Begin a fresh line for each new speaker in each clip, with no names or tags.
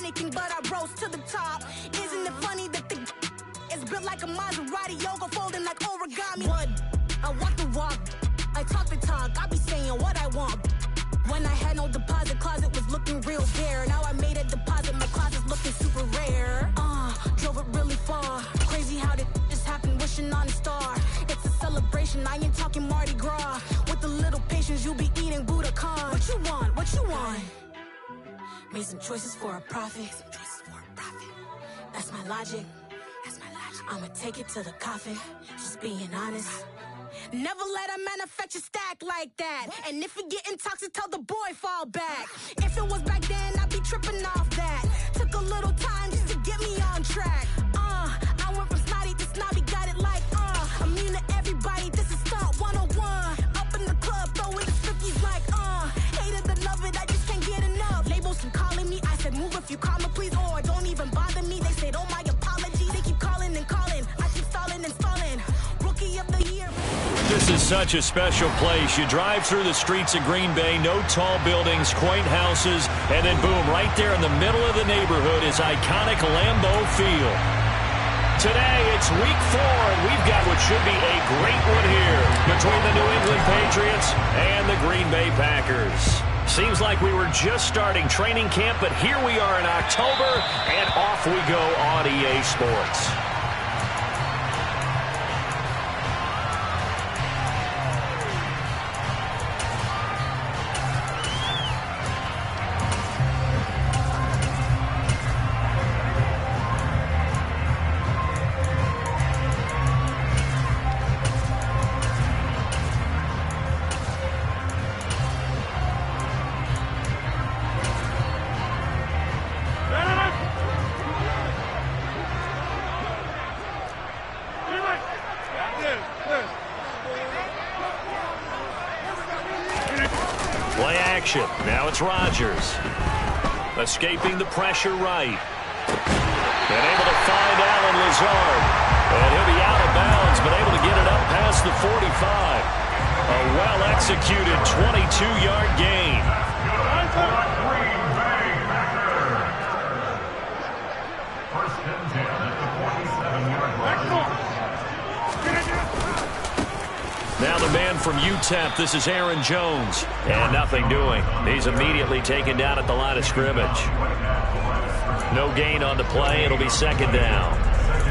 anything, but I rose to the top. Isn't it funny that the is built like a Maserati, yoga folding like origami? What? I walk the walk, I talk the talk, I be saying what I want. When I had no deposit, closet was looking real bare. Now I made a deposit, my closet's looking super rare. Drove it really far. Crazy how did just happen, wishing on a star. It's a celebration, I ain't talking Mardi Gras. With a little patience, you'll be eating Budokan. What you want? What you want? Made some choices for a profit. That's my logic. I'ma take it to the coffin. Just being honest. Never let a manufacture stack like that. And if it getting toxic, tell the boy fall back. If it was back then, I'd be tripping off that. Took a little time just to get me on track. I went from snotty to snobby, got it like immune to everybody, this is stunt 101. Up in the club, throwing the 50s like hate it or love it, I just can't get enough. Labels keep calling me, I said move if you call me please, or don't even bother me. They said oh my apologies, they keep calling and calling, I keep stalling and stalling. Rookie of the year.
This is such a special place. You drive through the streets of Green Bay, no tall buildings, quaint houses, and then boom, right there in the middle of the neighborhood is iconic Lambeau Field. Today, it's week 4, and we've got what should be a great one here between the New England Patriots and the Green Bay Packers. Seems like we were just starting training camp, but here we are in October, and off we go on EA Sports. Play action. Now it's Rodgers. Escaping the pressure right. And able to find Allen Lazard. And he'll be out of bounds, but able to get it up past the 45. A well-executed 22-yard gain. First and 10 at the 47-yard line. Now the man from UTEP, this is Aaron Jones. And nothing doing. He's immediately taken down at the line of scrimmage. No gain on the play. It'll be second down.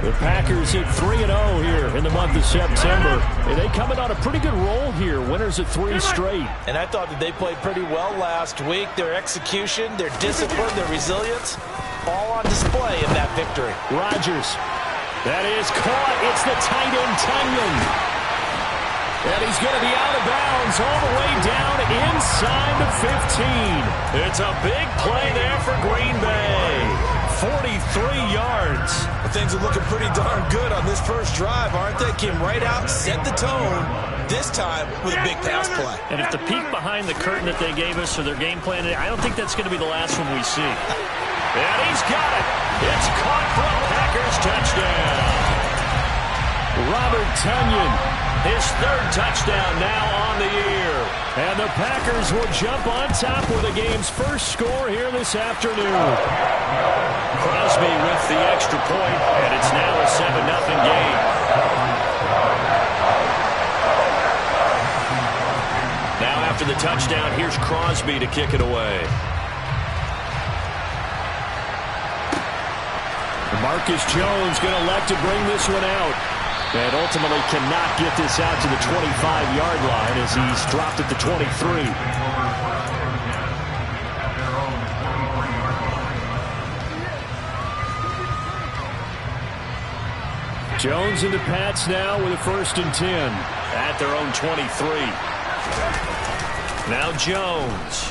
The Packers hit 3-0 here in the month of September. And they coming on a pretty good roll here. Winners of 3 straight.
And I thought that they played pretty well last week. Their execution, their discipline, their resilience, all on display in that victory.
Rodgers. That is caught. It's the tight end, Tunyon. And he's going to be out of bounds all the way down inside the 15. It's a big play there for Green Bay. 43 yards.
Well, things are looking pretty darn good on this first drive, aren't they? Came right out, set the tone, this time with a big pass play.
And if the peek behind the curtain that they gave us for their game plan, I don't think that's going to be the last one we see. And he's got it. It's caught for a Packers touchdown. Robert Tunyon. His 3rd touchdown now on the year. And the Packers will jump on top with the game's first score here this afternoon. Crosby with the extra point, and it's now a 7-0 game. Now after the touchdown, here's Crosby to kick it away. Marcus Jones going to elect to bring this one out. And ultimately cannot get this out to the 25-yard line as he's dropped at the 23. Jones and the Pats now with a 1st and 10 at their own 23. Now Jones.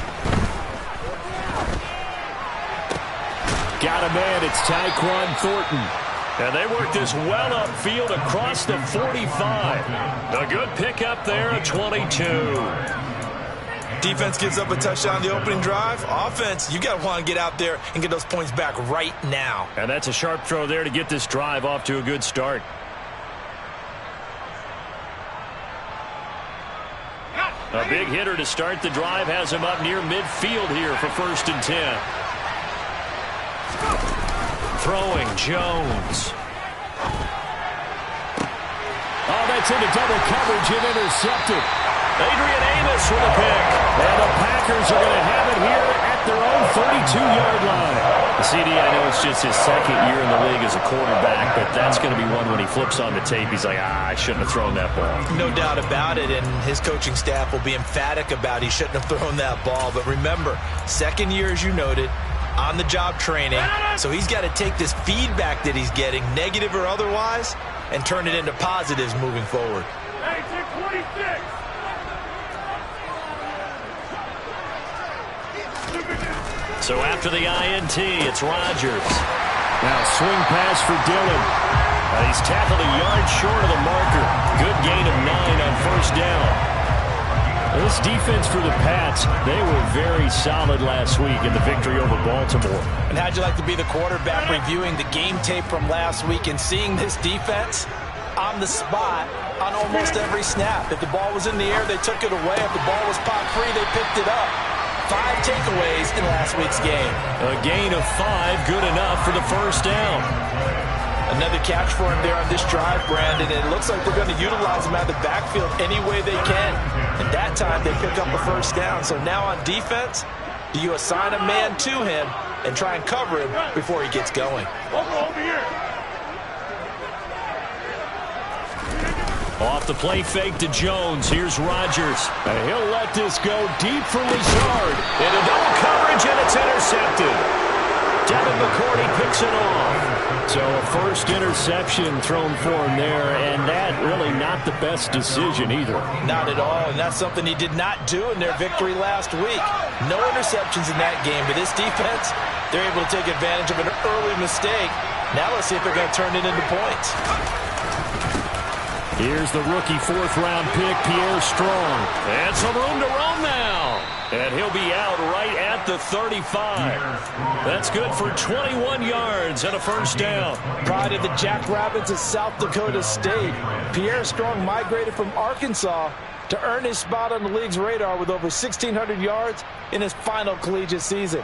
Got a man. It's Tyquan Thornton. And they work this well upfield across the 45. A good pickup there at 22.
Defense gives up a touchdown on the opening drive. Offense, you got to want to get out there and get those points back right now.
And that's a sharp throw there to get this drive off to a good start. A big hitter to start the drive has him up near midfield here for 1st and 10. Throwing, Jones. Oh, that's into double coverage and intercepted. Adrian Amos with a pick. And the Packers are going to have it here at their own 32-yard line. CD, I know it's just his second year in the league as a quarterback, but that's going to be one when he flips on the tape. He's like, I shouldn't have thrown that ball.
No doubt about it, and his coaching staff will be emphatic about he shouldn't have thrown that ball. But remember, second year, as you noted, on-the-job training, so he's got to take this feedback that he's getting, negative or otherwise, and turn it into positives moving forward.
So after the INT, it's Rodgers. Now swing pass for Dillon. He's tackled a yard short of the marker. Good gain of 9 on first down. This defense for the Pats, they were very solid last week in the victory over Baltimore.
And how'd you like to be the quarterback reviewing the game tape from last week and seeing this defense on the spot on almost every snap? If the ball was in the air, they took it away. If the ball was pop free, they picked it up. 5 takeaways in last week's game.
A gain of 5, good enough for the first down.
Another catch for him there on this drive, Brandon, and it looks like they're going to utilize him out of the backfield any way they can. And that time, they pick up a first down. So now on defense, do you assign a man to him and try and cover him before he gets going?
Over here.
Off the play fake to Jones. Here's Rodgers. And he'll let this go deep for Lazard. Into double coverage, and it's intercepted. Devin McCourty picks it off. So a first interception thrown for him there, and that really not the best decision either.
Not at all, and that's something he did not do in their victory last week. No interceptions in that game, but this defense, they're able to take advantage of an early mistake. Now let's see if they're going to turn it into points.
Here's the rookie fourth-round pick, Pierre Strong. And some room to roam now. And he'll be out right at the 35. That's good for 21 yards and a first down.
Pride of the Jackrabbits of South Dakota State. Pierre Strong migrated from Arkansas to earn his spot on the league's radar with over 1,600 yards in his final collegiate season.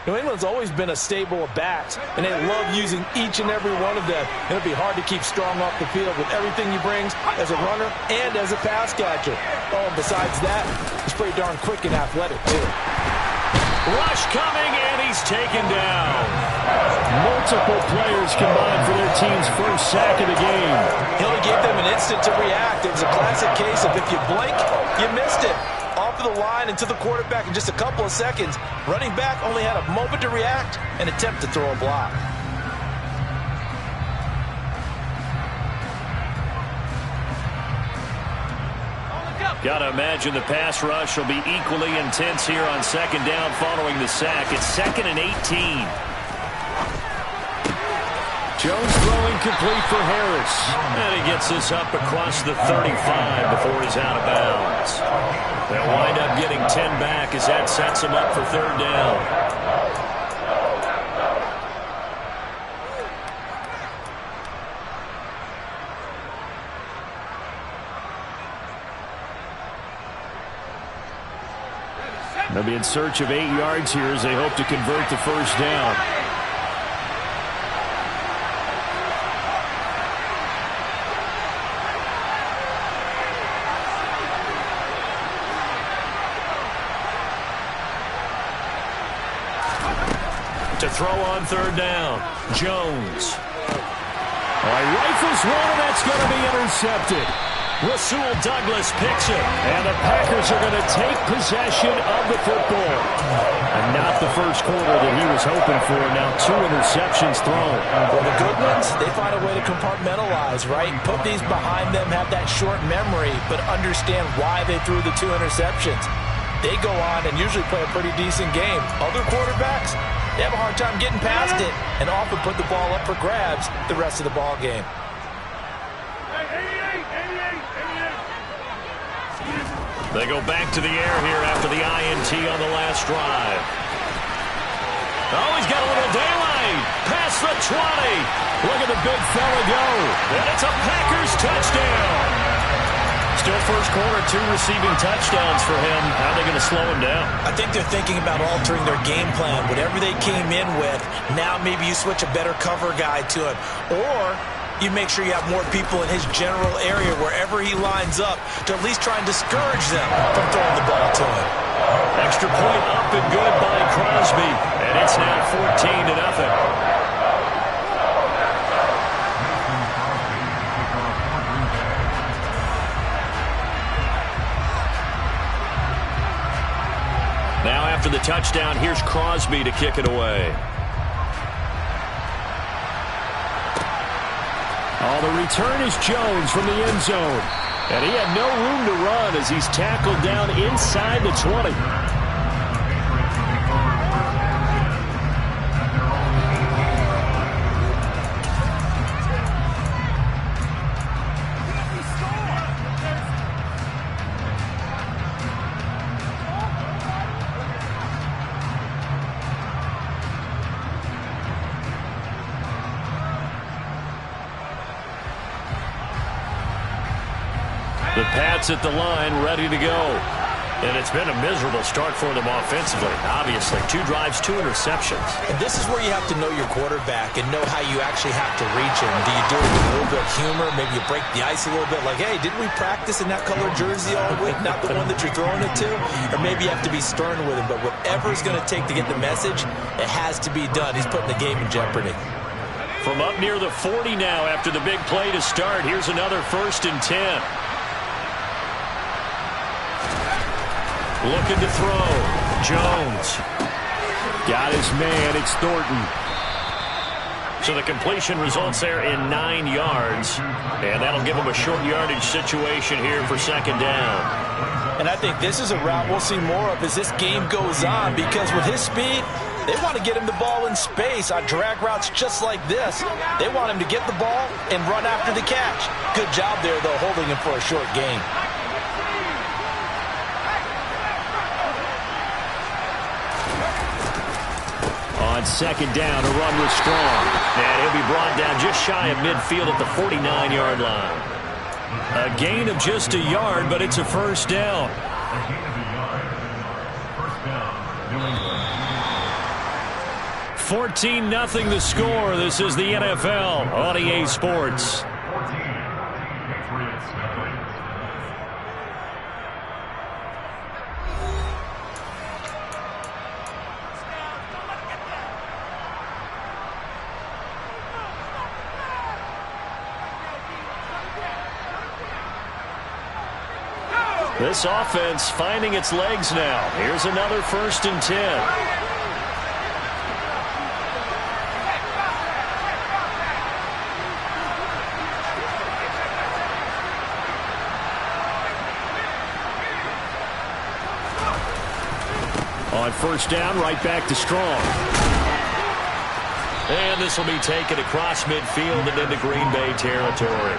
New England's always been a stable of backs, and they love using each and every one of them. It'll be hard to keep Strong off the field with everything he brings as a runner and as a pass catcher. Oh, and besides that, he's pretty darn quick and athletic, too.
Rush coming, and he's taken down. Multiple players combined for their team's first sack of the game.
He only gave them an instant to react. It was a classic case of if you blink, you missed it. Off of the line and to the quarterback in just a couple of seconds. Running back only had a moment to react and attempt to throw a block.
Got to imagine the pass rush will be equally intense here on second down following the sack. It's 2nd and 18. Jones throwing complete for Harris. And he gets this up across the 35 before he's out of bounds. They'll wind up getting 10 back as that sets him up for third down. They'll be in search of 8 yards here as they hope to convert the first down. To throw on third down, Jones. Rifles one, and that's going to be intercepted. Rasul Douglas picks it, and the Packers are going to take possession of the football. And not the first quarter that he was hoping for. Now 2 interceptions thrown.
Well, the good ones, they find a way to compartmentalize, right? Put these behind them, have that short memory, but understand why they threw the 2 interceptions. They go on and usually play a pretty decent game. Other quarterbacks, they have a hard time getting past it and often put the ball up for grabs the rest of the ball game.
They go back to the air here after the INT on the last drive. Oh, he's got a little daylight. Past the 20. Look at the big fella go. And it's a Packers touchdown. Still first quarter, 2 receiving touchdowns for him. How are they going to slow him down?
I think they're thinking about altering their game plan. Whatever they came in with, now maybe you switch a better cover guy to him. Or you make sure you have more people in his general area wherever he lines up to at least try and discourage them from throwing the ball to him.
Extra point up and good by Crosby. And it's now 14-0. Now after the touchdown, here's Crosby to kick it away. Oh, the return is Jones from the end zone. And he had no room to run as he's tackled down inside the 20. The Pats at the line, ready to go. And it's been a miserable start for them offensively. Obviously, 2 drives, 2 interceptions.
And this is where you have to know your quarterback and know how you actually have to reach him. Do you do it with a little bit of humor? Maybe you break the ice a little bit like, hey, didn't we practice in that color jersey all week? Not the one that you're throwing it to? Or maybe you have to be stern with him. But whatever it's going to take to get the message, it has to be done. He's putting the game in jeopardy.
From up near the 40 now after the big play to start, here's another 1st and 10. Looking to throw. Jones. Got his man. It's Thornton. So the completion results there in 9 yards. And that'll give him a short yardage situation here for 2nd down.
And I think this is a route we'll see more of as this game goes on, because with his speed, they want to get him the ball in space on drag routes just like this. They want him to get the ball and run after the catch. Good job there, though, holding him for a short gain.
On 2nd down, a run was strong. And he'll be brought down just shy of midfield at the 49-yard line. A gain of just a yard, but it's a 1st down. 14-0 the score. This is the NFL on EA Sports. This offense finding its legs now. Here's another 1st and 10. On 1st down, right back to Strong. And this will be taken across midfield and into Green Bay territory.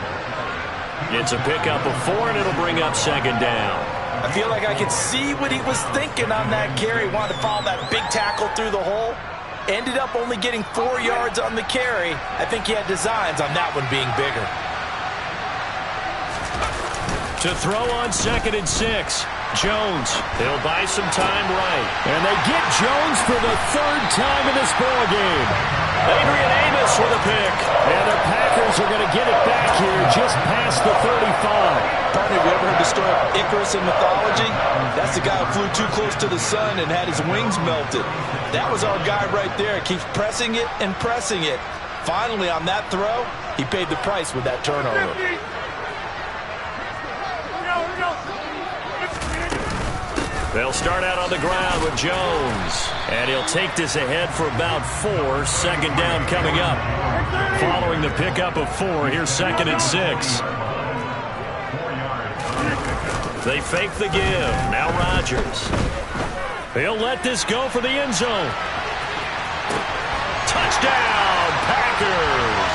It's a pickup of 4, and it'll bring up 2nd down.
I feel like I could see what he was thinking on that carry. Wanted to follow that big tackle through the hole. Ended up only getting 4 yards on the carry. I think he had designs on that one being bigger.
To throw on 2nd and 6. Jones. He'll buy some time right. And they get Jones for the 3rd time in this ballgame. Adrian Amos with a pick. And the Packers are going to get it back here just past the 35.
Partner, have you ever heard the story of Icarus in mythology? That's the guy who flew too close to the sun and had his wings melted. That was our guy right there. Keeps pressing it and pressing it. Finally, on that throw, he paid the price with that turnover.
They'll start out on the ground with Jones. And he'll take this ahead for about 4. 2nd down coming up. Following the pickup of 4, here's 2nd and 6. They fake the give. Now Rodgers. He'll let this go for the end zone. Touchdown, Packers.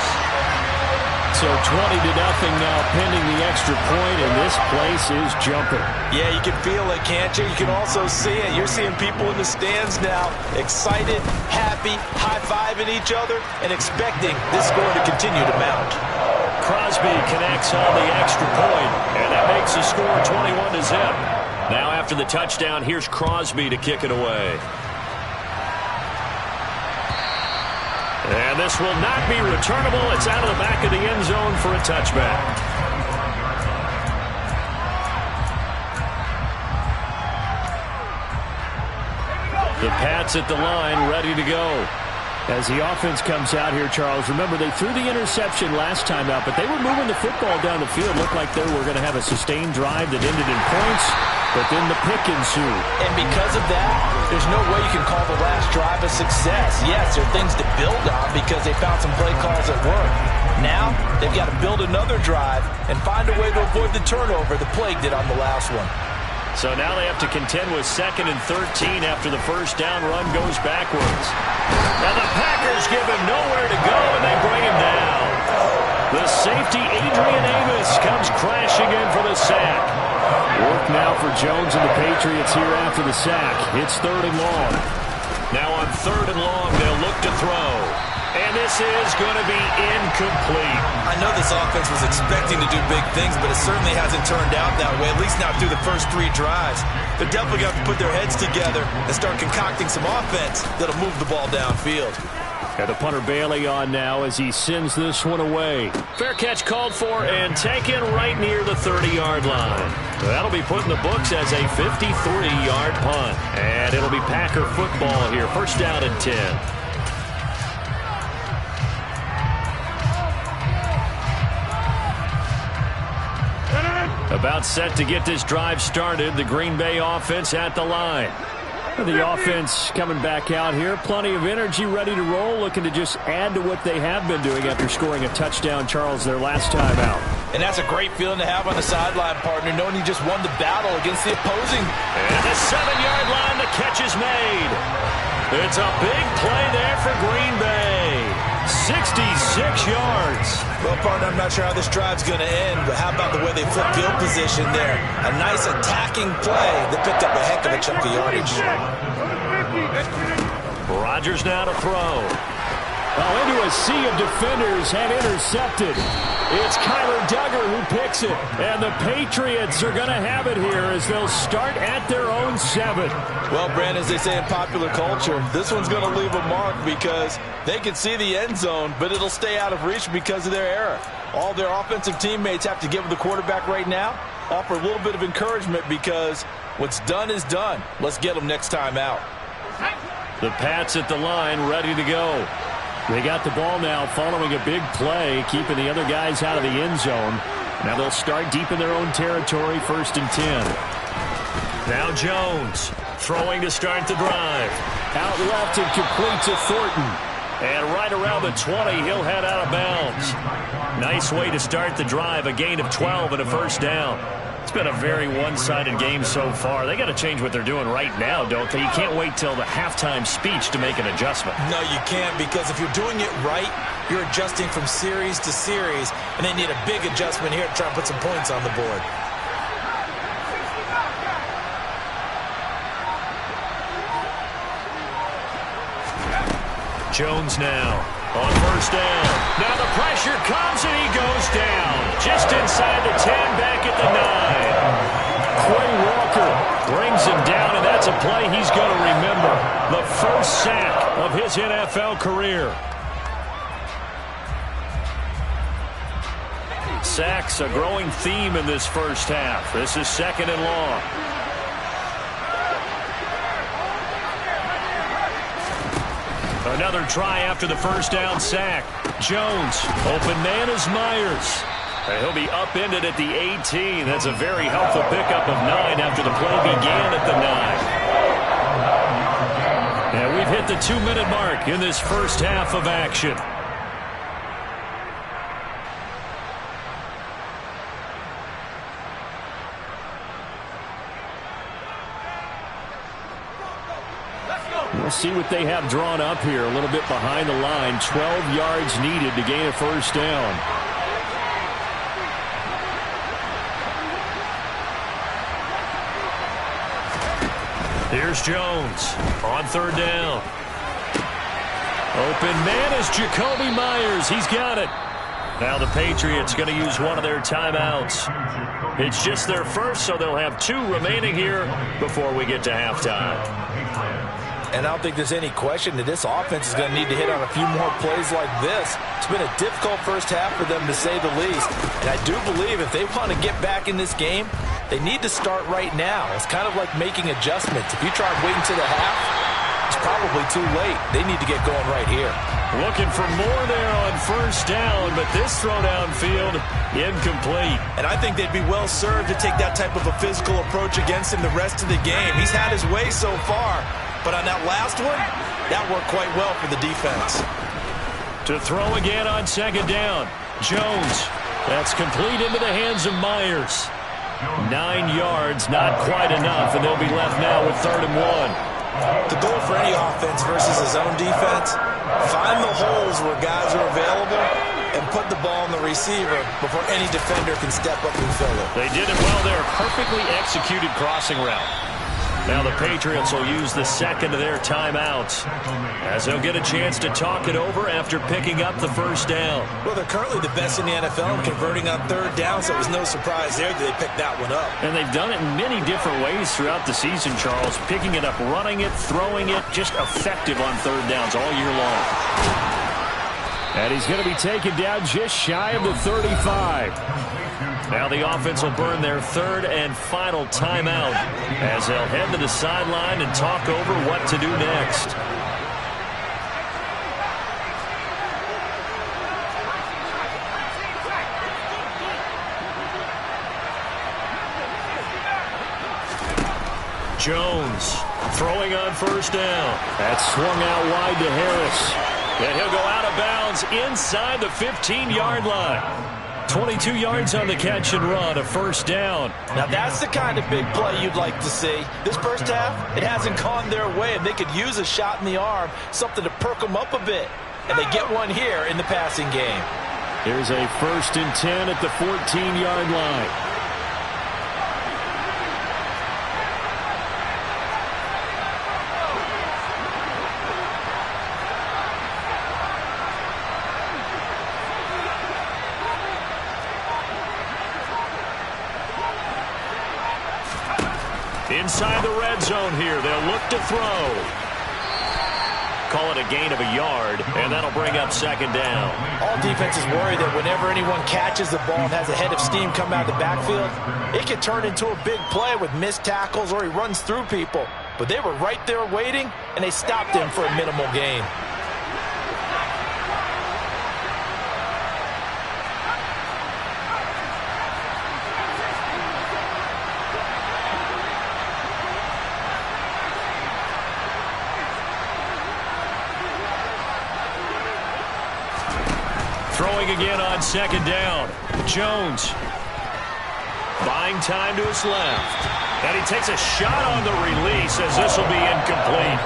So 20-0 now pending the extra point, and this place is jumping.
Yeah, you can feel it, can't you? You can also see it. You're seeing people in the stands now, excited, happy, high-fiving each other, and expecting this score to continue to mount.
Crosby connects on the extra point, and that makes the score 21-0. Now after the touchdown, here's Crosby to kick it away. And this will not be returnable. It's out of the back of the end zone for a touchback. The Pats at the line, ready to go. As the offense comes out here, Charles, remember they threw the interception last time out, but they were moving the football down the field. Looked like they were going to have a sustained drive that ended in points, but then the pick ensued.
And because of that, there's no way you can call the last drive a success. Yes, there are things to build on because they found some play calls that work. Now, they've got to build another drive and find a way to avoid the turnover the plague did on the last one.
So now they have to contend with 2nd and 13 after the first down run goes backwards. And the Packers give him nowhere to go, and they bring him down. The safety, Adrian Amos, comes crashing in for the sack. Work now for Jones and the Patriots here after the sack. It's 3rd and long. Now on 3rd and long, they'll look to throw. And this is going to be incomplete.
I know this offense was expecting to do big things, but it certainly hasn't turned out that way, at least not through the first 3 drives. They're definitely going to have to put their heads together and start concocting some offense that'll move the ball downfield.
Got the punter Bailey on now as he sends this one away. Fair catch called for and taken right near the 30-yard line. That'll be put in the books as a 53-yard punt. And it'll be Packer football here. First down and 10. About set to get this drive started. The Green Bay offense at the line. The offense coming back out here. Plenty of energy, ready to roll. Looking to just add to what they have been doing after scoring a touchdown, Charles, their last time out.
And that's a great feeling to have on the sideline, partner, knowing you just won the battle against the opposing.
And the 7-yard line, the catch is made. It's a big play there for Green Bay. 66 yards.
Well, partner, I'm not sure how this drive's going to end, but how about the way they flip field position there? A nice attacking play that picked up a heck of a chunk of yardage.
Rodgers now to throw.
Oh, into a sea of defenders and intercepted.
It's Kyler Duggar who picks it. And the Patriots are going to have it here as they'll start at their own 7.
Well, Brandon, as they say in popular culture, this one's going to leave a mark because they can see the end zone, but it'll stay out of reach because of their error. All their offensive teammates have to give the quarterback right now, offer a little bit of encouragement because what's done is done. Let's get them next time out.
The Pats at the line, ready to go.
They got the ball now following a big play, keeping the other guys out of the end zone. Now they'll start deep in their own territory, 1st and 10.
Now Jones throwing to start the drive.
Out left and complete to Thornton.
And right around the 20, he'll head out of bounds. Nice way to start the drive, a gain of 12 and a first down. It's been a very one-sided game so far. They got to change what they're doing right now, don't they? You can't wait till the halftime speech to make an adjustment.
No, you can't, because if you're doing it right, you're adjusting from series to series, and they need a big adjustment here to try and put some points on the board.
Jones now on first down. Now the pressure comes and he goes down. Just inside the 10, back at the 9. Quay Walker brings him down, and that's a play he's going to remember. The first sack of his NFL career. Sacks, a growing theme in this first half. This is 2nd and long. Another try after the first down sack. Jones, open man is Myers. And he'll be upended at the 18. That's a very helpful pickup of 9 after the play began at the 9. And we've hit the 2-minute mark in this first half of action.
We'll see what they have drawn up here. A little bit behind the line. 12 yards needed to gain a first down.
Here's Jones on 3rd down. Open man is Jacoby Myers. He's got it. Now the Patriots going to use one of their timeouts. It's just their first, so they'll have 2 remaining here before we get to halftime.
And I don't think there's any question that this offense is going to need to hit on a few more plays like this. It's been a difficult first half for them, to say the least. And I do believe if they want to get back in this game, they need to start right now. It's kind of like making adjustments. If you try waiting to the half, it's probably too late. They need to get going right here.
Looking for more there on first down, but this throw downfield, incomplete.
And I think they'd be well served to take that type of a physical approach against him the rest of the game. He's had his way so far, but on that last one, that worked quite well for the defense.
To throw again on second down. Jones. That's complete into the hands of Myers. 9 yards, not quite enough, and they'll be left now with 3rd and 1.
The goal for any offense versus his own defense, find the holes where guys are available and put the ball in the receiver before any defender can step up and fill it.
They did it well there. Perfectly executed crossing route. Now the Patriots will use the second of their timeouts as they'll get a chance to talk it over after picking up the first down.
Well, they're currently the best in the NFL in converting on 3rd down, so it was no surprise there that they picked that one up.
And they've done it in many different ways throughout the season, Charles. Picking it up, running it, throwing it, just effective on 3rd downs all year long. And he's going to be taken down just shy of the 35. Now the offense will burn their 3rd and final timeout as they'll head to the sideline and talk over what to do next. Jones throwing on first down. That's swung out wide to Harris. And he'll go out of bounds inside the 15-yard line. 22 yards on the catch and run, a first down.
Now that's the kind of big play you'd like to see. This first half, it hasn't gone their way, and they could use a shot in the arm, something to perk them up a bit. And they get one here in the passing game.
Here's a 1st and 10 at the 14-yard line. Inside the red zone here, they'll look to throw. Call it a gain of a yard, and that'll bring up 2nd down.
All defenses worry that whenever anyone catches the ball and has a head of steam come out of the backfield, it can turn into a big play with missed tackles or he runs through people. But they were right there waiting, and they stopped him for a minimal gain.
Throwing again on 2nd down. Jones buying time to his left. And he takes a shot on the release as this will be incomplete.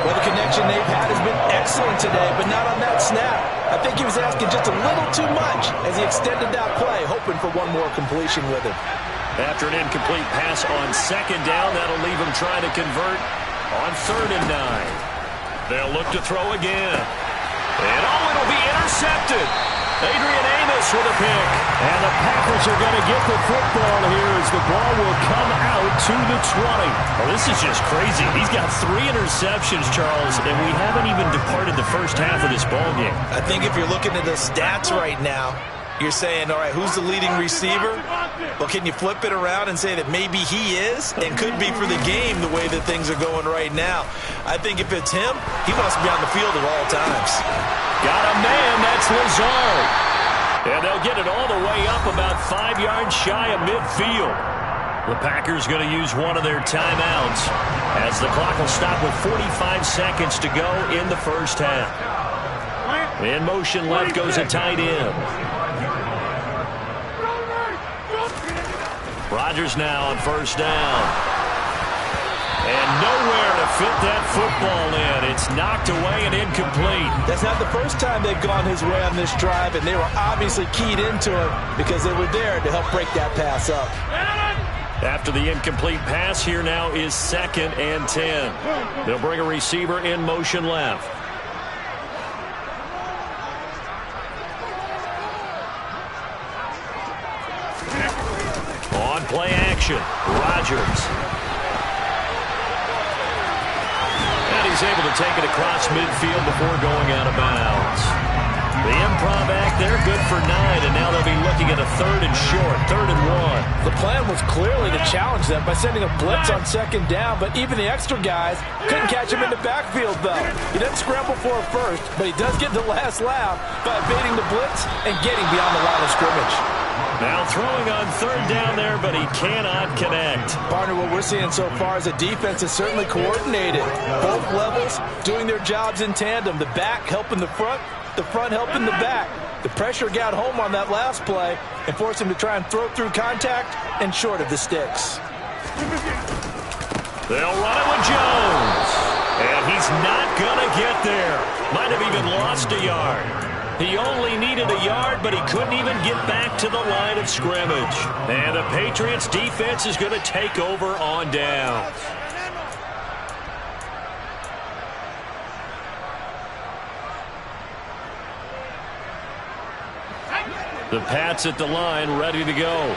Well, the connection they've had has been excellent today, but not on that snap. I think he was asking just a little too much as he extended that play, hoping for one more completion with it.
After an incomplete pass on 2nd down, that'll leave him trying to convert on 3rd and 9. They'll look to throw again. And it'll be intercepted. Adrian Amos with a pick. And the Packers are going to get the football here as the ball will come out to the 20. Well, this is just crazy. He's got 3 interceptions, Charles, and we haven't even departed the first half of this ball game.
I think if you're looking at the stats right now, you're saying, all right, who's the leading receiver? Well, can you flip it around and say that maybe he is and could be for the game the way that things are going right now? I think if it's him, he wants to be on the field at all times.
Got a man, that's Lazard. And they'll get it all the way up about 5 yards shy of midfield. The Packers going to use one of their timeouts as the clock will stop with 45 seconds to go in the first half. In motion left goes a tight end. Rodgers now on first down. And nowhere to fit that football in. It's knocked away and incomplete.
That's not the first time they've gone his way on this drive, and they were obviously keyed into it because they were there to help break that pass up.
After the incomplete pass, here now is 2nd and 10. They'll bring a receiver in motion left. play action. Rodgers. And he's able to take it across midfield before going out of bounds. The improv act there, good for 9, and now they'll be looking at a 3rd and short, 3rd and 1.
The plan was clearly to challenge them by sending a blitz on 2nd down, but even the extra guys couldn't catch him in the backfield, though. He doesn't scramble for a first, but he does get the last laugh by evading the blitz and getting beyond the line of scrimmage.
Now throwing on 3rd down there, but he cannot connect.
Partner, what we're seeing so far is a defense is certainly coordinated. Both levels doing their jobs in tandem. The back helping the front helping the back. The pressure got home on that last play and forced him to try and throw through contact and short of the sticks.
They'll run it with Jones. And he's not going to get there. Might have even lost a yard. He only needed a yard, but he couldn't even get back to the line of scrimmage. And the Patriots defense is going to take over on downs. The Pats at the line, ready to go.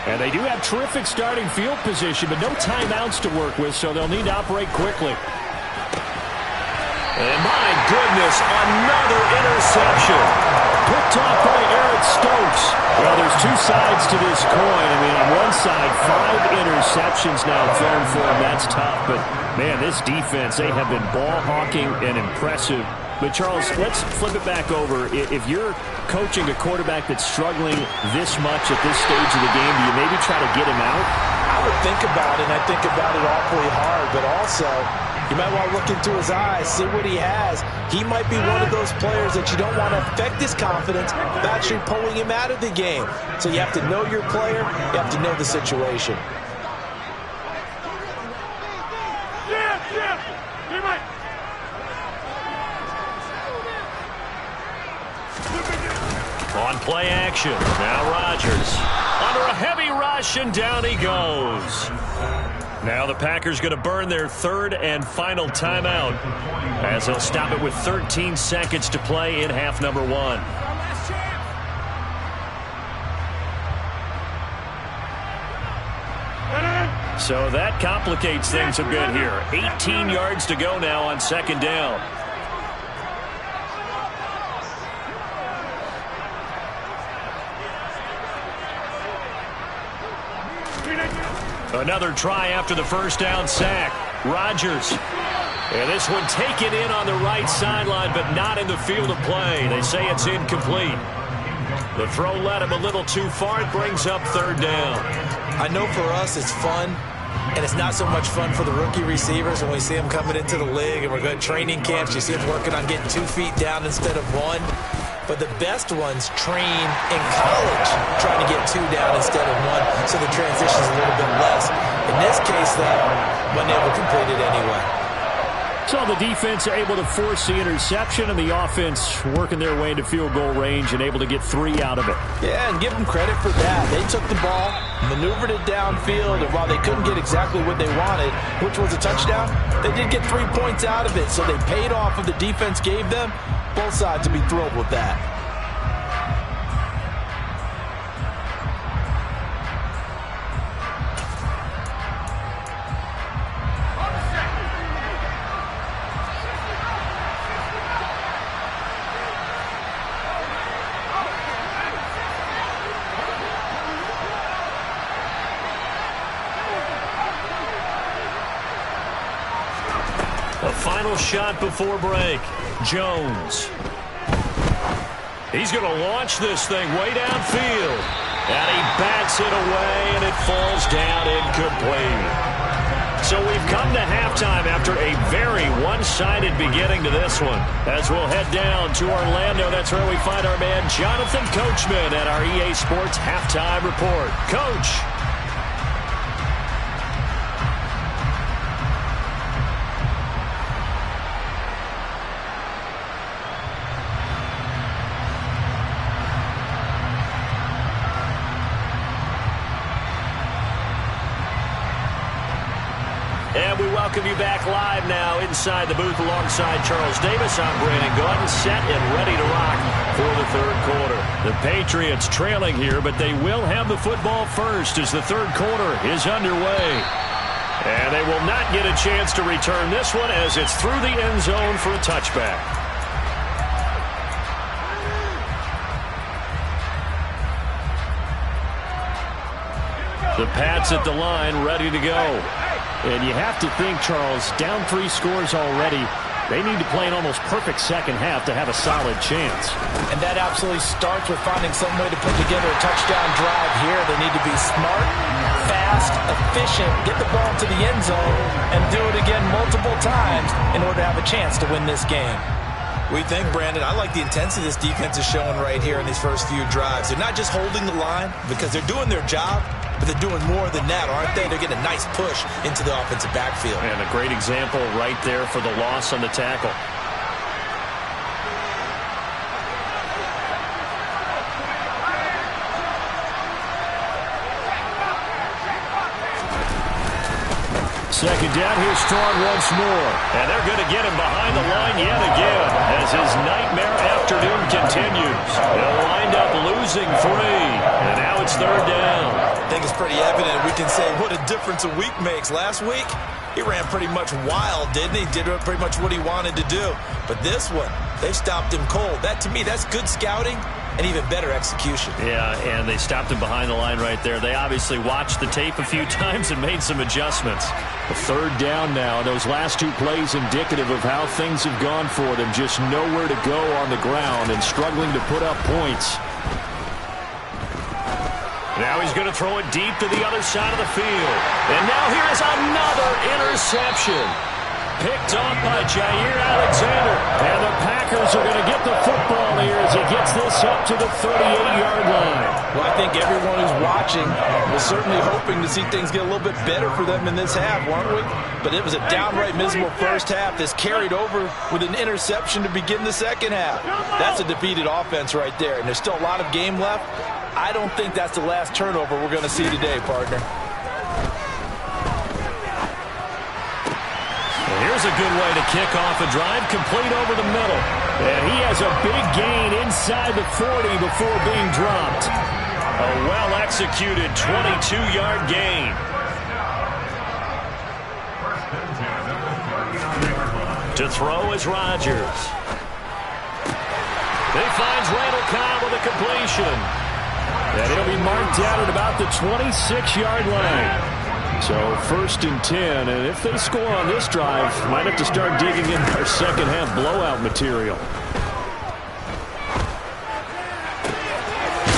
And they do have terrific starting field position, but no timeouts to work with, so they'll need to operate quickly.
And my goodness, another interception.
Picked off by Eric Stokes. Well, there's two sides to this coin. I mean, on one side, 5 interceptions now thrown for him. That's tough. But, man, this defense, they have been ball hawking and impressive. But, Charles, let's flip it back over. If you're coaching a quarterback that's struggling this much at this stage of the game, do you maybe try to get him out?
I would think about it, and I think about it awfully hard. But also, you might want to look into his eyes, see what he has. He might be one of those players that you don't want to affect his confidence by actually pulling him out of the game. So you have to know your player. You have to know the situation.
On play action, now Rodgers. Under a heavy rush, and down he goes. Now the Packers going to burn their 3rd and final timeout as they'll stop it with 13 seconds to play in half number 1. So that complicates things a bit here. 18 yards to go now on 2nd down. Another try after the 1st down sack. Rodgers. And this one taken in on the right sideline, but not in the field of play. They say it's incomplete. The throw led him a little too far. It brings up 3rd down.
I know for us it's fun, and it's not so much fun for the rookie receivers when we see them coming into the league and we're going to training camps. You see them working on getting 2 feet down instead of 1. But the best ones train in college trying to get 2 down instead of 1, so the transition's a little bit less. In this case, though, wasn't able to complete it anyway.
So the defense able to force the interception, and the offense working their way into field goal range and able to get 3 out of it.
Yeah, and give them credit for that. They took the ball, maneuvered it downfield, and while they couldn't get exactly what they wanted, which was a touchdown, they did get 3 points out of it, so they paid off what the defense gave them. Both sides to be thrilled with that.
A final shot before break. Jones. He's going to launch this thing way downfield. And he bats it away, and it falls down incomplete. So we've come to halftime after a very one-sided beginning to this one. As we'll head down to Orlando, that's where we find our man Jonathan Coachman at our EA Sports Halftime Report. Coach. And we welcome you back live now inside the booth alongside Charles Davis. I'm Brandon Gordon, set and ready to rock for the 3rd quarter. The Patriots trailing here, but they will have the football first as the third quarter is underway. And they will not get a chance to return this one as it's through the end zone for a touchback. The Pats at the line, ready to go.
And you have to think, Charles, down 3 scores already. They need to play an almost perfect second half to have a solid chance.
And that absolutely starts with finding some way to put together a touchdown drive here. They need to be smart, fast, efficient, get the ball to the end zone, and do it again multiple times in order to have a chance to win this game.
We think, Brandon, I like the intensity this defense is showing right here in these first few drives. They're not just holding the line because they're doing their job, but they're doing more than that, aren't they? They're getting a nice push into the offensive backfield.
And a great example right there for the loss on the tackle. Second down, here's Strong once more. And they're going to get him behind the line yet again as his nightmare afternoon continues. They'll wind up losing 3. And now it's third down.
I think it's pretty evident. We can say what a difference a week makes. Last week, he ran pretty much wild, didn't he? Did pretty much what he wanted to do. But this one, they stopped him cold. That, to me, that's good scouting and even better execution.
Yeah, and they stopped him behind the line right there. They obviously watched the tape a few times and made some adjustments.
A third down now. Those last 2 plays indicative of how things have gone for them. Just nowhere to go on the ground and struggling to put up points.
Now he's going to throw it deep to the other side of the field. And now here is another interception. Picked off by Jair Alexander. And the Packers are going to get the football here as he gets this up to the 38-yard line.
Well, I think everyone who's watching was certainly hoping to see things get a little bit better for them in this half, weren't we? But it was a downright miserable first half that's carried over with an interception to begin the second half. That's a defeated offense right there, and there's still a lot of game left. I don't think that's the last turnover we're going to see today, partner.
Well, here's a good way to kick off a drive, complete over the middle. And he has a big gain inside the 40 before being dropped. A well-executed 22-yard gain. To throw is Rodgers. He finds Randall Cobb with a completion.
And it'll be marked down at about the 26-yard line. So 1st and 10, and if they score on this drive, might have to start digging in our second half blowout material.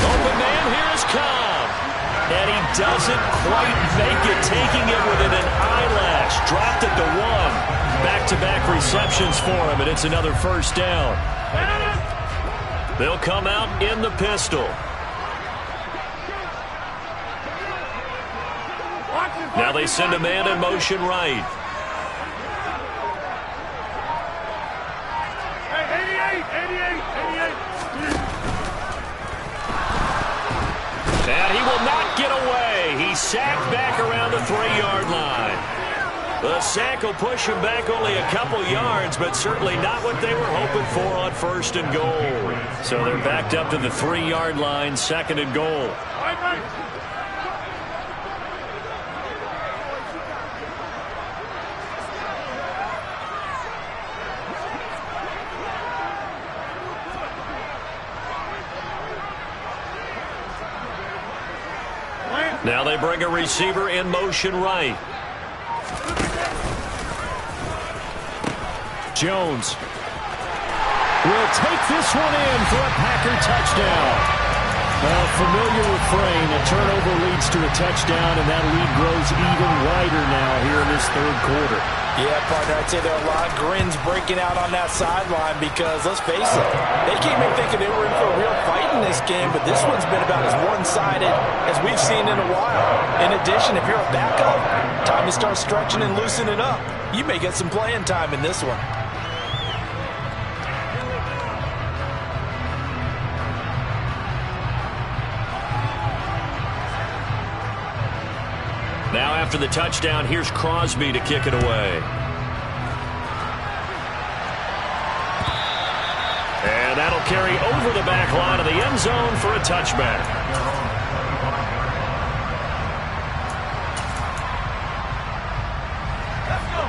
Open man, here's Cobb. And he doesn't quite make it, taking it within an eyelash. Dropped it to 1. Back-to-back receptions for him, and it's another first down. They'll come out in the pistol. Now they send a man in motion right. And he will not get away. He's sacked back around the 3-yard line. The sack will push him back only a couple yards, but certainly not what they were hoping for on 1st and goal. So they're backed up to the 3-yard line, 2nd and goal. Now they bring a receiver in motion right.
Jones will take this one in for a Packer touchdown. A familiar refrain, a turnover leads to a touchdown, and that lead grows even wider now here in this third quarter.
Yeah, partner, I'd say there are a lot of grins breaking out on that sideline because, let's face it, they came in thinking they were in for a real fight in this game, but this one's been about as one-sided as we've seen in a while. In addition, if you're a backup, time to start stretching and loosening up. You may get some playing time in this one.
Now after the touchdown, here's Crosby to kick it away. And that'll carry over the back line of the end zone for a touchback.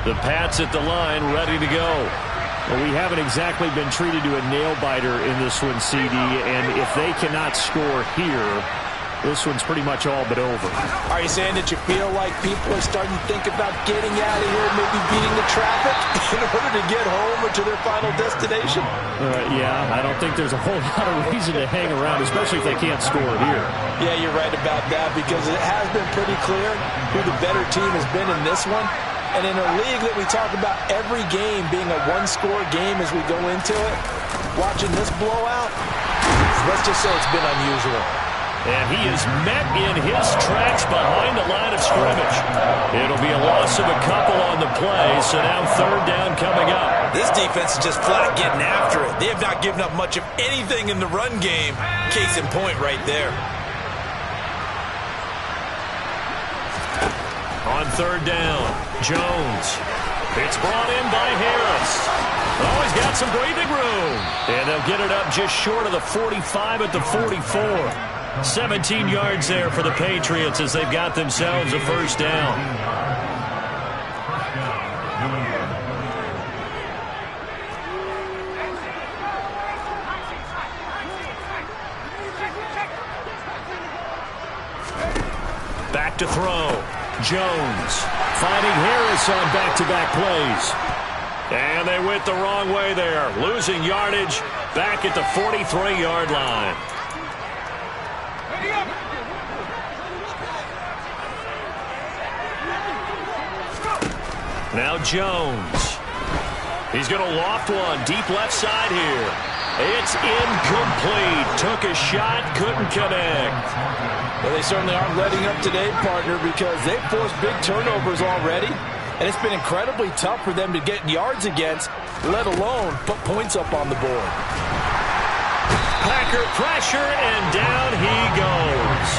The Pats at the line, ready to go.
Well, we haven't exactly been treated to a nail-biter in this one, CD, and if they cannot score here, this one's pretty much all but over.
Are you saying that you feel like people are starting to think about getting out of here, maybe beating the traffic in order to get home or to their final destination?
Yeah, I don't think there's a whole lot of reason to hang around, especially if they can't score here.
Yeah, you're right about that, because it has been pretty clear who the better team has been in this one. And in a league that we talk about every game being a one-score game as we go into it, watching this blowout, let's just say it's been unusual.
And he is met in his tracks behind the line of scrimmage. It'll be a loss of a couple on the play, so now third down coming up.
This defense is just flat getting after it. They have not given up much of anything in the run game. Case in point right there.
On third down, Jones. It's brought in by Harris. Oh, he's got some breathing room. And they'll get it up just short of the 45 at the 44. 17 yards there for the Patriots as they've got themselves a first down. Back to throw. Jones finding Harris on back-to-back plays. And they went the wrong way there. Losing yardage back at the 43-yard line. Now Jones. He's going to loft one deep left side here. It's incomplete. Took a shot, couldn't connect.
Well, they certainly aren't letting up today, partner, because they've forced big turnovers already, and it's been incredibly tough for them to get yards against, let alone put points up on the board.
Packer pressure, and down he goes.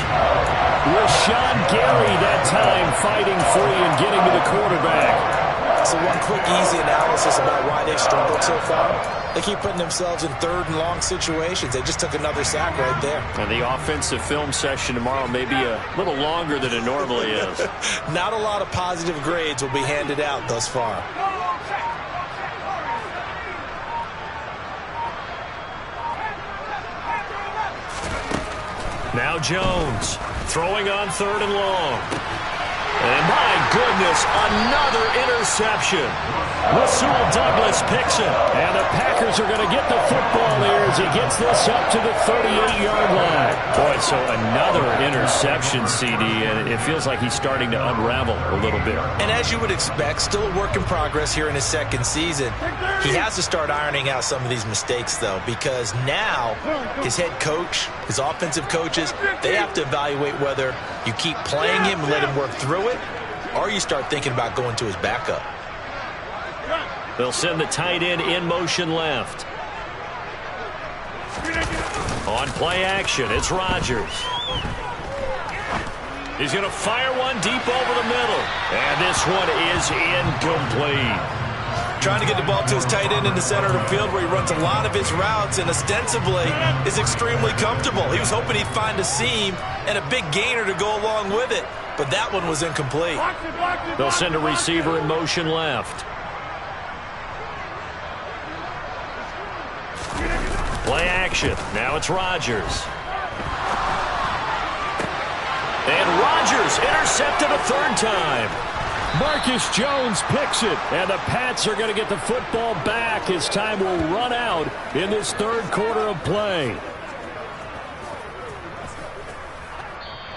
Rashawn Gary that time fighting free and getting to the quarterback.
So one quick, easy analysis about why they've struggled so far. They keep putting themselves in third and long situations. They just took another sack right there.
And the offensive film session tomorrow may be a little longer than it normally is.
Not a lot of positive grades will be handed out thus far.
Now Jones throwing on third and long. And my goodness, another interception. Rasul Douglas picks it. And the Packers are going to get the football here as he gets this up to the 38-yard line. Boy, so another interception, CD, and it feels like he's starting to unravel a little bit.
And as you would expect, still a work in progress here in his second season. He has to start ironing out some of these mistakes, though, because now his head coach, his offensive coaches, they have to evaluate whether you keep playing him and let him work through it, or you start thinking about going to his backup.
They'll send the tight end in motion left. On play action, it's Rodgers. He's going to fire one deep over the middle. And this one is incomplete.
Trying to get the ball to his tight end in the center of the field where he runs a lot of his routes and ostensibly is extremely comfortable. He was hoping he'd find a seam and a big gainer to go along with it, but that one was incomplete.
They'll send a receiver in motion left. Play action. Now it's Rodgers. And Rodgers intercepted a third time. Marcus Jones picks it, and the Pats are going to get the football back as time will run out in this third quarter of play.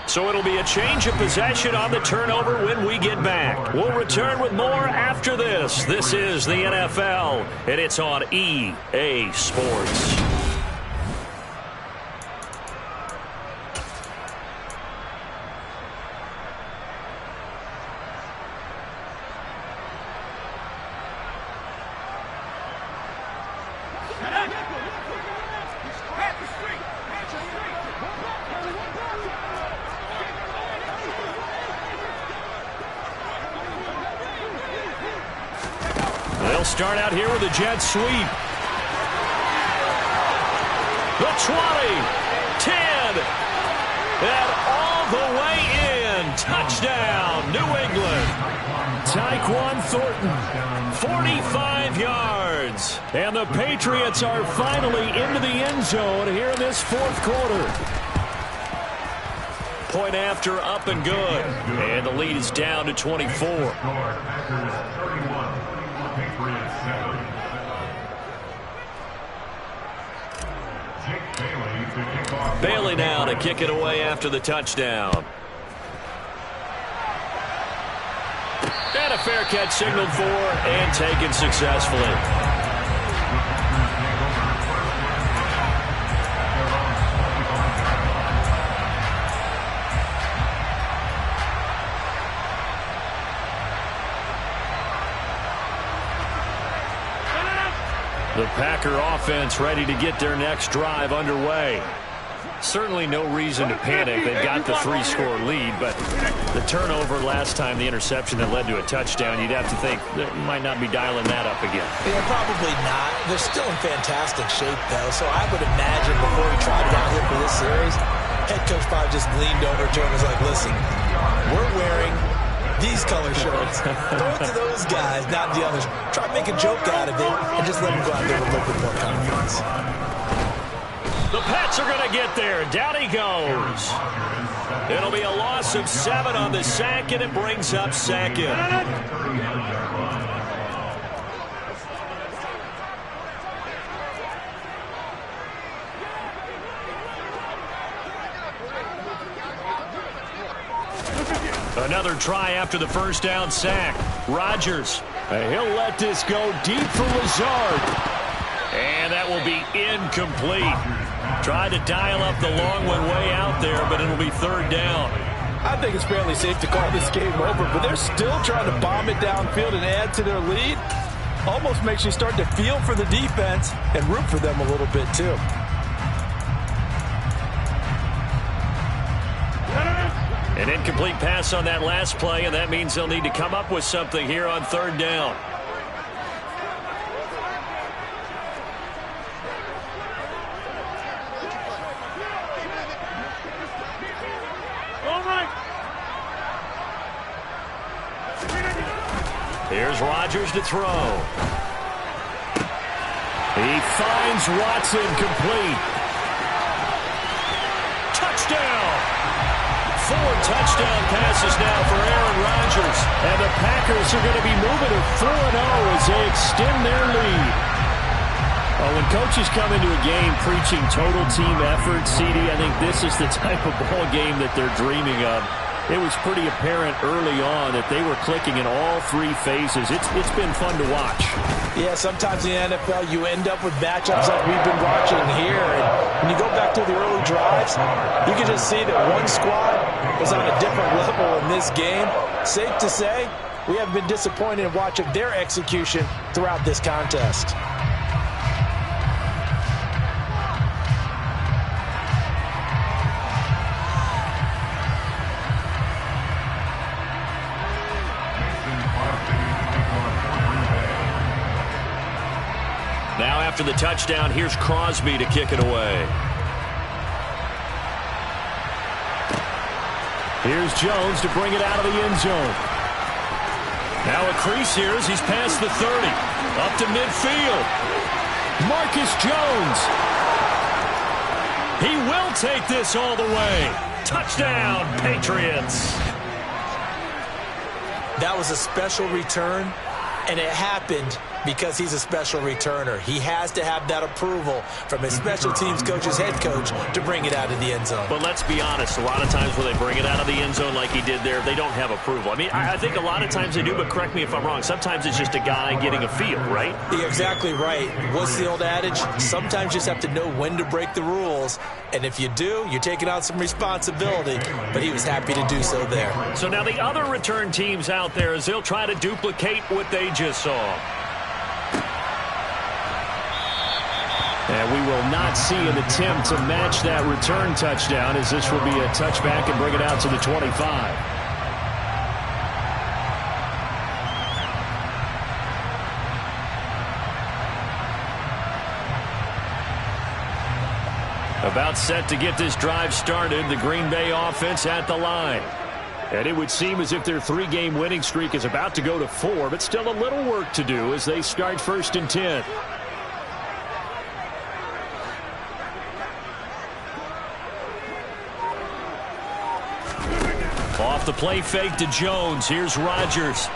So it'll be a change of possession on the turnover when we get back. We'll return with more after this. This is the NFL, and it's on EA Sports. They'll start out here with a jet sweep. The 20, 10, and all the way in. Touchdown, New England.
Tyquan Thornton,
45 yards. And the Patriots are finally into the end zone here in this fourth quarter. Point after, up and good. And the lead is down to 24. Bailey now to kick it away after the touchdown. And a fair catch signaled for and taken successfully. The Packer offense ready to get their next drive underway. Certainly no reason to panic. They've got the 3-score lead, but the turnover last time, the interception that led to a touchdown, you'd have to think they might not be dialing that up again.
Yeah, probably not. They're still in fantastic shape, though, so I would imagine before he tried it out here for this series, head coach probably just leaned over to him and was like, listen, we're wearing these color shirts. Throw it to those guys, not the others. Try to make a joke out of it and just let them go out there with a little bit more confidence.
The Pats are going to get there. Down he goes. It'll be a loss of 7 on the sack, and it brings up second. Another try after the first down sack. Rodgers, he'll let this go deep for Lazard. And that will be incomplete. Tried to dial up the long one way out there, but it'll be third down.
I think it's fairly safe to call this game over, but they're still trying to bomb it downfield and add to their lead. Almost makes you start to feel for the defense and root for them a little bit, too.
An incomplete pass on that last play, and that means they'll need to come up with something here on third down. Here's Rodgers to throw. He finds Watson complete. Touchdown! 4 touchdown passes now for Aaron Rodgers. And the Packers are going to be moving to 4-0 as they extend their lead. Well, when coaches come into a game preaching total team effort, CD, I think this is the type of ball game that they're dreaming of. It was pretty apparent early on that they were clicking in all 3 phases. It's been fun to watch.
Yeah, sometimes in the NFL you end up with matchups like we've been watching here. And when you go back to the early drives, you can just see that one squad was on a different level in this game. Safe to say, we have been disappointed in watching their execution throughout this contest.
Now after the touchdown, here's Crosby to kick it away. Here's Jones to bring it out of the end zone. Now a crease here as he's past the 30. Up to midfield. Marcus Jones. He will take this all the way. Touchdown, Patriots.
That was a special return, and it happened because he's a special returner. He has to have that approval from his special teams coach's head coach to bring it out of the end zone.
But let's be honest, a lot of times when they bring it out of the end zone like he did there, they don't have approval. I mean, I think a lot of times they do, but correct me if I'm wrong. Sometimes it's just a guy getting a feel, right?
You're exactly right. What's the old adage? Sometimes you just have to know when to break the rules. And if you do, you're taking on some responsibility. But he was happy to do so there.
So now the other return teams out there, as they'll try to duplicate what they just saw. And we will not see an attempt to match that return touchdown, as this will be a touchback and bring it out to the 25. About set to get this drive started. The Green Bay offense at the line.
And it would seem as if their 3-game winning streak is about to go to 4, but still a little work to do as they start 1st and 10.
Off the play fake to Jones. Here's Rodgers.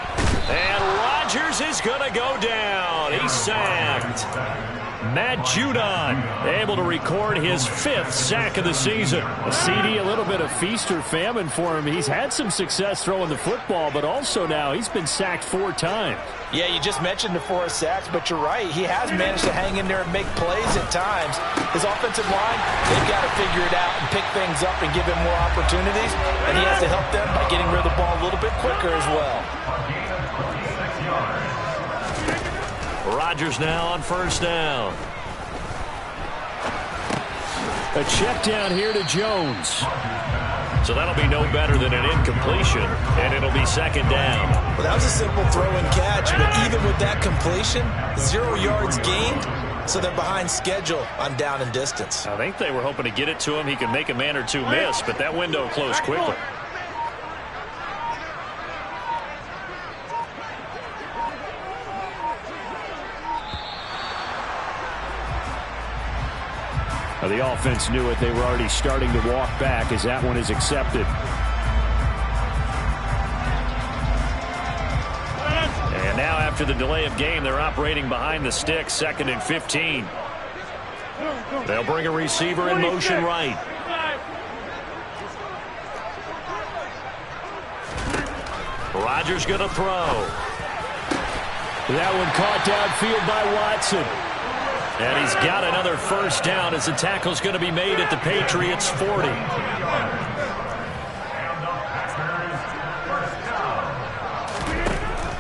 And Rodgers is going to go down. He's sacked. Matt Judon able to record his 5th sack of the season.
A CD, a little bit of feast or famine for him. He's had some success throwing the football, but also now he's been sacked 4 times.
Yeah, you just mentioned the 4 sacks, but you're right. He has managed to hang in there and make plays at times. His offensive line, they've got to figure it out and pick things up and give him more opportunities, and he has to help them by getting rid of the ball a little bit quicker as well.
Rodgers now on 1st down.
A check down here to Jones.
So that'll be no better than an incompletion, and it'll be 2nd down.
Well, that was a simple throw and catch, but even with that completion, 0 yards gained, so they're behind schedule on down and distance.
I think they were hoping to get it to him. He could make a man or two miss, but that window closed quickly.
The offense knew it. They were already starting to walk back as that one is accepted.
And now after the delay of game, they're operating behind the sticks, 2nd and 15. They'll bring a receiver in motion right. Rodgers going to throw.
That one caught downfield by Watson.
And he's got another 1st down as the tackle's going to be made at the Patriots' 40.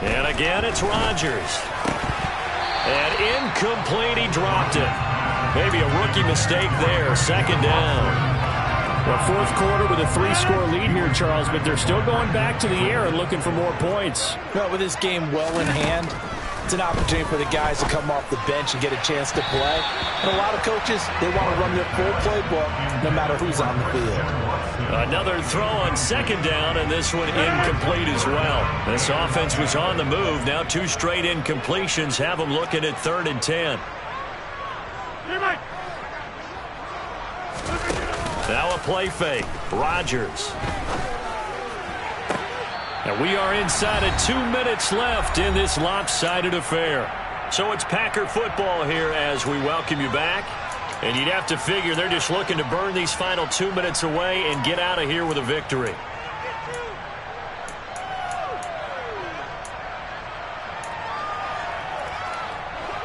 And again, it's Rodgers. And incomplete, he dropped it. Maybe a rookie mistake there, 2nd down.
Well, 4th quarter with a 3-score lead here, Charles, but they're still going back to the air and looking for more points.
Well, with this game well in hand, it's an opportunity for the guys to come off the bench and get a chance to play. And a lot of coaches, they want to run their full playbook no matter who's on the field.
Another throw on 2nd down, and this one incomplete as well. This offense was on the move. Now 2 straight incompletions have them looking at 3rd and 10. Now a play fake. Rodgers. And we are inside of 2 minutes left in this lopsided affair. So it's Packer football here as we welcome you back. And you'd have to figure they're just looking to burn these final 2 minutes away and get out of here with a victory.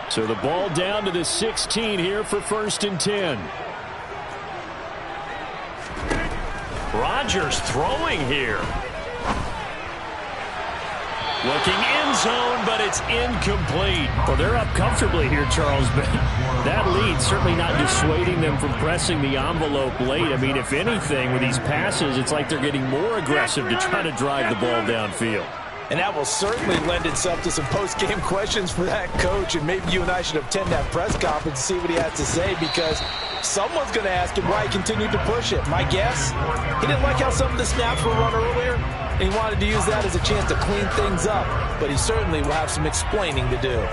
So the ball down to the 16 here for 1st and 10.
Rodgers throwing here. Looking end zone, but it's incomplete.
Well, they're up comfortably here, Charles, but that lead certainly not dissuading them from pressing the envelope late. I mean, if anything, with these passes, it's like they're getting more aggressive to try to drive the ball downfield.
And that will certainly lend itself to some post-game questions for that coach. And maybe you and I should attend that press conference to see what he has to say, because someone's going to ask him why he continued to push it. My guess, he didn't like how some of the snaps were run earlier, and he wanted to use that as a chance to clean things up. But he certainly will have some explaining to do.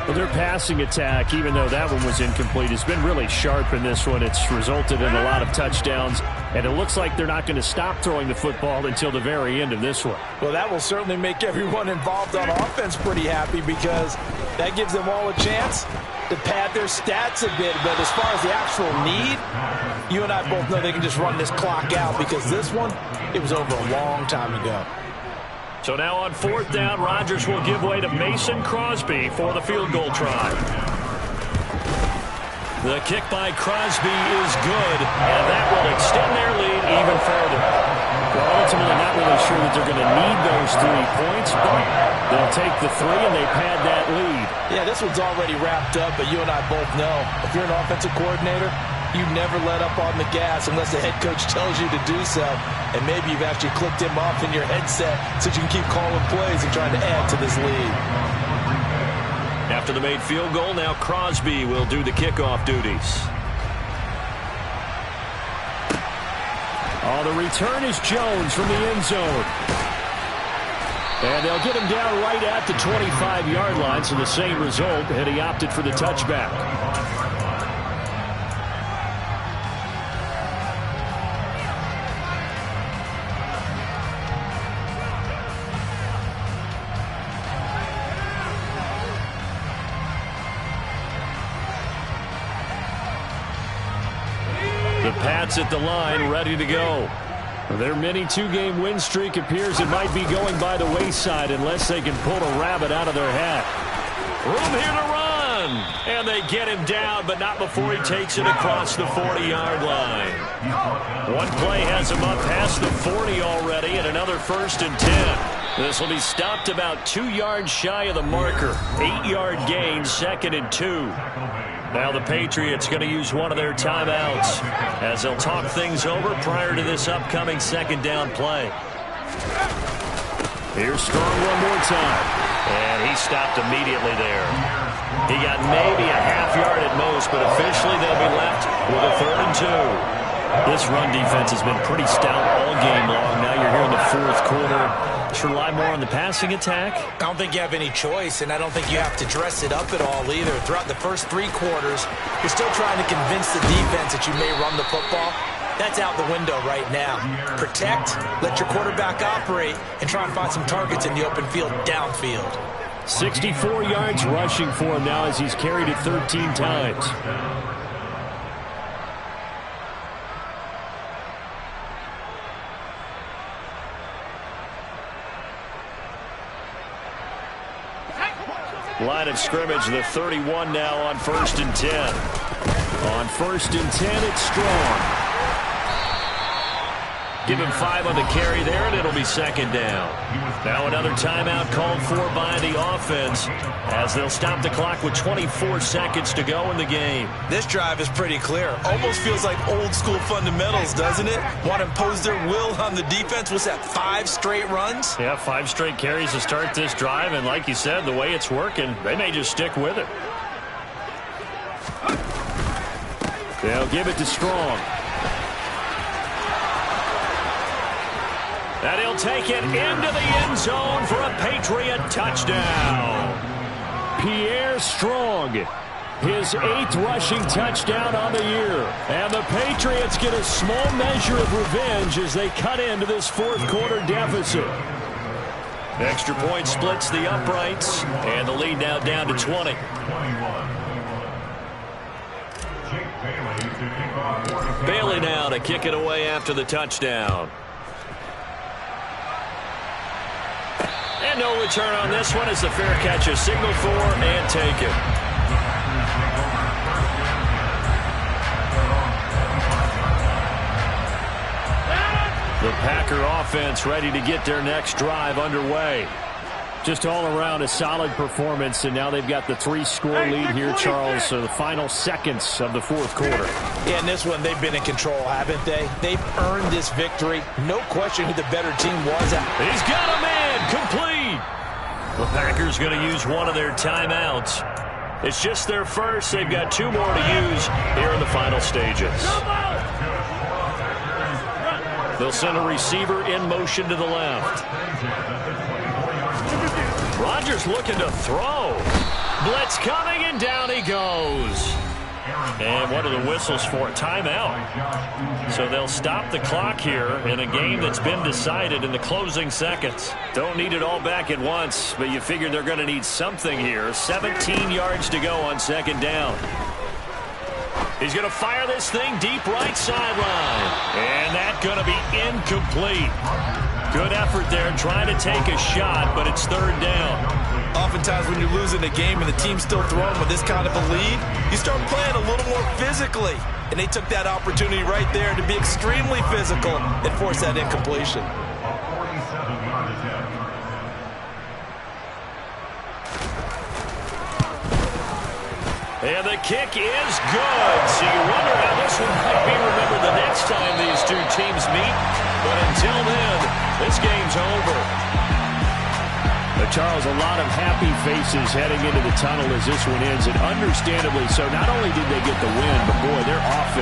Well, their passing attack, even though that one was incomplete, has been really sharp in this one. It's resulted in a lot of touchdowns, and it looks like they're not going to stop throwing the football until the very end of this one.
Well, that will certainly make everyone involved on offense pretty happy, because that gives them all a chance to pad their stats a bit. But as far as the actual need, you and I both know they can just run this clock out, because this one, it was over a long time ago.
So now on 4th down, Rodgers will give way to Mason Crosby for the field goal try. The kick by Crosby is good, and that will extend their lead even further.
Well, ultimately not really sure that they're going to need those 3 points, but they'll take the 3 and they pad that lead.
Yeah, this one's already wrapped up, but you and I both know if you're an offensive coordinator, you never let up on the gas unless the head coach tells you to do so. And maybe you've actually clicked him off in your headset so you can keep calling plays and trying to add to this lead.
After the made field goal, now Crosby will do the kickoff duties.
Oh, the return is Jones from the end zone. And they'll get him down right at the 25-yard line, so the same result, and he opted for the touchback. The Pats at the line, ready to go. Their mini two-game win streak appears it might be going by the wayside unless they can pull a rabbit out of their hat. Room here to run. And they get him down, but not before he takes it across the 40-yard line. One play has him up past the 40 already, and another 1st and 10. This will be stopped about 2 yards shy of the marker. 8-yard gain, 2nd and 2. Now the Patriots going to use one of their timeouts as they'll talk things over prior to this upcoming 2nd down play. Here's Strong one more time. And he stopped immediately there. He got maybe a half yard at most, but officially they'll be left with a 3rd and 2. This run defense has been pretty stout all game long. Now you're here in the 4th quarter. Should rely more on the passing attack?
I don't think you have any choice, and I don't think you have to dress it up at all either. Throughout the first 3 quarters, you're still trying to convince the defense that you may run the football. That's out the window right now. Protect, let your quarterback operate, and try and find some targets in the open field downfield.
64 yards rushing for him now as he's carried it 13 times. Line of scrimmage, the 31 now on 1st and 10. On 1st and 10, it's Strong. Give him 5 on the carry there, and it'll be 2nd down. Now another timeout called for by the offense as they'll stop the clock with 24 seconds to go in the game.
This drive is pretty clear. Almost feels like old school fundamentals, doesn't it? Want to impose their will on the defense. What's that, 5 straight runs?
Yeah, 5 straight carries to start this drive, and like you said, the way it's working, they may just stick with it. They'll give it to Strong. And he'll take it into the end zone for a Patriot touchdown. Pierre Strong, his 8th rushing touchdown on the year. And the Patriots get a small measure of revenge as they cut into this 4th quarter deficit. Extra point splits the uprights, and the lead now down to 20. Bailey now to kick it away after the touchdown. And no return on this one as the fair catch is signaled for and taken. The Packer offense ready to get their next drive underway. Just all around a solid performance, and now they've got the 3-score lead here, Charles, so the final seconds of the 4th quarter.
Yeah, in this one, they've been in control, haven't they? They've earned this victory. No question who the better team was.
He's got a man complete. The Packers going to use one of their timeouts. It's just their first. They've got 2 more to use here in the final stages. They'll send a receiver in motion to the left. Rodgers looking to throw. Blitz coming, and down he goes. And what are the whistles for? Timeout. So they'll stop the clock here in a game that's been decided in the closing seconds. Don't need it all back at once, but you figure they're going to need something here. 17 yards to go on 2nd down. He's going to fire this thing deep right sideline. And that's going to be incomplete. Good effort there trying to take a shot, but it's 3rd down.
Oftentimes when you're losing a game and the team's still throwing with this kind of a lead, you start playing a little more physically. And they took that opportunity right there to be extremely physical and force that incompletion.
And the kick is good. So you wonder how this one might be remembered the next time these 2 teams meet. But until then, this game's over.
Charles, a lot of happy faces heading into the tunnel as this one ends, and understandably so. Not only did they get the win, but boy, their offense